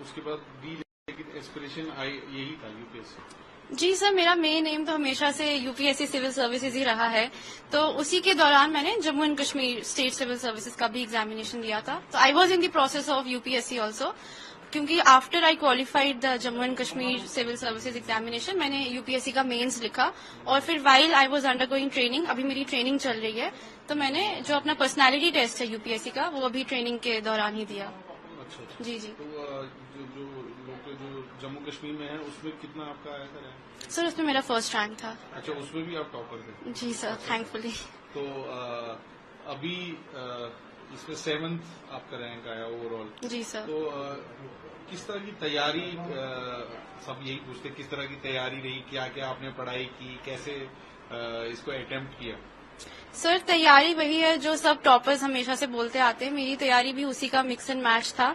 اس کے بعد بھی لیکن اسپریشن یہی تھا UPSC. جی سر، میرا مین ایم تو ہمیشہ سے UPSC سول سروسز ہی رہا ہے. تو اسی کے دوران میں نے Jammu and Kashmir state civil services کا بھی ایگزامینیشن دیا تھا. تو I was in the process of UPSC also, کیونکہ after I qualified the Jammu and Kashmir civil services examination میں نے UPSC کا مینس لکھا، اور پھر while I was undergoing training, ابھی میری ٹریننگ چل رہی ہے، تو میں نے جو اپنا پرسنالٹی ٹیسٹ ہے UPSC کا وہ ابھی ٹریننگ کے دوران ہی دیا. اچھا جی جی. تو جو لوگ جو جموں کشمیر میں ہیں اس میں کتنا آپ کا آیا تھا؟ سر اس میں میرا فرسٹ رینک تھا. اچھا، اس میں بھی آپ ٹاپر تھے؟ جی سر، تھینک فلی. تو ابھی اس میں 7th آپ کا رینک آیا اوور آل. جی سر. تو کس طرح کی تیاری، سب یہی پوچھتے کس طرح کی تیاری رہی، کیا کیا آپ نے پڑھائی کی، کیسے اس کو اٹیمپٹ کیا؟ سر تیاری وہی ہے جو سب ٹاپرز ہمیشہ سے بولتے آتے ہیں، میری تیاری بھی اسی کا مکس اینڈ میچ تھا.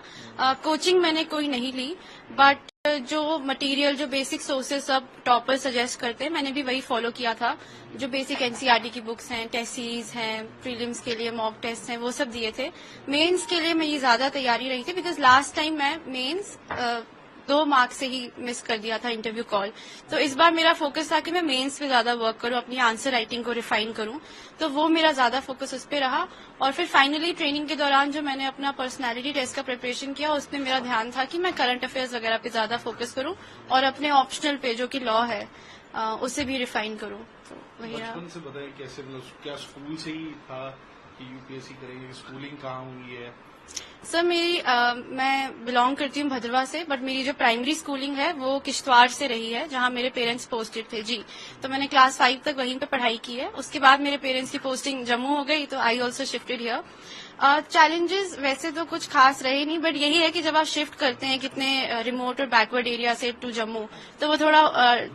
کوچنگ میں نے کوئی نہیں لی، بٹ جو مٹیریل، جو بیسک سورسز سب ٹاپر سجیسٹ کرتے ہیں میں نے بھی وہی فالو کیا تھا. جو بیسک NCERT کی بکس ہیں، ٹیسیز ہیں، پریلمس کے لیے موک ٹیسٹ ہیں، وہ سب دیے تھے. مینس کے لیے میری زیادہ تیاری رہی تھی، بیکاز لاسٹ ٹائم میں مینس 2 مارک سے ہی مس کر دیا تھا انٹرویو کال. تو اس بار میرا فوکس تھا کہ میں مینس پہ زیادہ ورک کروں، اپنی آنسر رائٹنگ کو ریفائن کروں. تو وہ میرا زیادہ فوکس اس پہ رہا. اور پھر فائنلی ٹریننگ کے دوران جو میں نے اپنا پرسنالٹی ٹیسٹ کا پریپریشن کیا، اس میں میرا دھیان تھا کہ میں کرنٹ افیئرز وغیرہ پہ زیادہ فوکس کروں، اور اپنے آپشنل پہ جو کہ لا ہے اسے بھی ریفائن کروں. تو وہی رہا. بچپن سے بتائیں کیسے، کیا اسکول سے ہی تھا کہ UPSC کریں گے؟ اسکولنگ کہاں ہوئی ہے؟ سر میں بلانگ کرتی ہوں بھدرواہ سے، بٹ میری جو پرائمری اسکولنگ ہے وہ کشتواڑ سے رہی ہے، جہاں میرے پیرنٹس پوسٹڈ تھے. جی. تو میں نے کلاس 5 تک وہیں پہ پڑھائی کی ہے. اس کے بعد میرے پیرنٹس کی پوسٹنگ جموں ہو گئی، تو I also shifted here. Challenges ویسے تو کچھ خاص رہے نہیں، بٹ یہی ہے کہ جب آپ شفٹ کرتے ہیں کتنے ریموٹ اور بیکورڈ ایریا سے ٹو جموں، تو وہ تھوڑا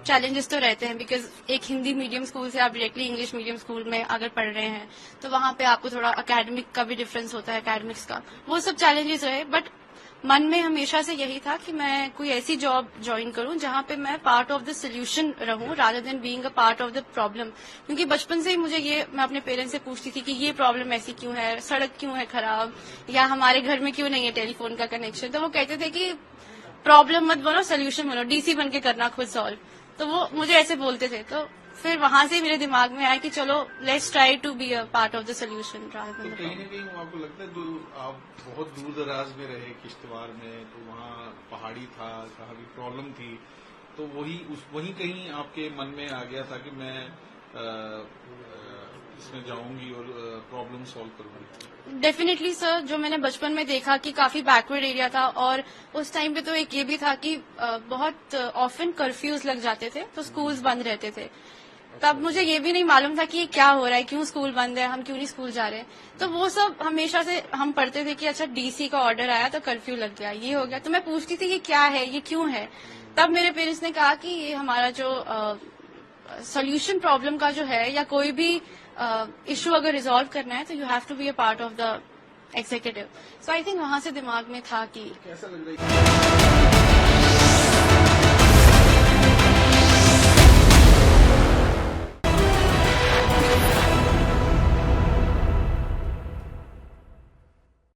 چیلنجز تو رہتے ہیں، بیکاز ایک ہندی میڈیم اسکول سے آپ ڈائریکٹلی انگلش میڈیم اسکول میں اگر پڑھ رہے ہیں تو وہاں پہ آپ کو تھوڑا اکیڈمک کا بھی ڈفرینس ہوتا ہے، اکیڈمکس کا، وہ سب چیلنجز رہے. بٹ من میں ہمیشہ سے یہی تھا کہ میں کوئی ایسی جاب جوائن کروں جہاں پہ میں پارٹ آف دا سولوشن رہوں، rather than being a part of the problem. کیونکہ بچپن سے ہی مجھے میں اپنے پیرنٹس سے پوچھتی تھی کہ یہ پرابلم ایسی کیوں ہے، سڑک کیوں ہے خراب، یا ہمارے گھر میں کیوں نہیں ہے ٹیلی فون کا کنیکشن. تو وہ کہتے تھے کہ پرابلم مت بنو، سولوشن بنو، DC بن کے کرنا خود سالو. تو وہ مجھے ایسے بولتے تھے. تو پھر وہاں سے میرے دماغ میں آیا کہ چلو let's try to be a part of the solution. کہیں نہ کہیں آپ کو لگتا ہے جو آپ بہت دور دراز میں رہے کشتواڑ میں، تو وہاں پہاڑی تھا، کہاں بھی پرابلم تھی، تو وہی کہیں آپ کے من میں آ گیا تھا کہ میں اس میں جاؤں گی اور پرابلم سالو کروں گی؟ ڈیفینیٹلی سر، جو میں نے بچپن میں دیکھا کہ کافی بیکورڈ ایریا تھا، اور اس ٹائم پہ تو ایک یہ بھی تھا کہ بہت آفن کرفیوز لگ جاتے تھے، تو اسکولز بند رہتے تھے. تب مجھے یہ بھی نہیں معلوم تھا کہ یہ کیا ہو رہا ہے، کیوں اسکول بند ہے، ہم کیوں نہیں اسکول جا رہے. تو وہ سب ہمیشہ سے ہم پڑھتے تھے کہ اچھا DC کا آرڈر آیا تو کرفیو لگ گیا، یہ ہو گیا. تو میں پوچھتی تھی یہ کیا ہے، یہ کیوں ہے. تب میرے پیرنٹس نے کہا کہ یہ ہمارا جو سولوشن پرابلم کا جو ہے، یا کوئی بھی ایشو اگر ریزالو کرنا ہے تو you have to be a part of the executive. So I think وہاں سے دماغ میں تھا کہ کیسا لگ رہا ہے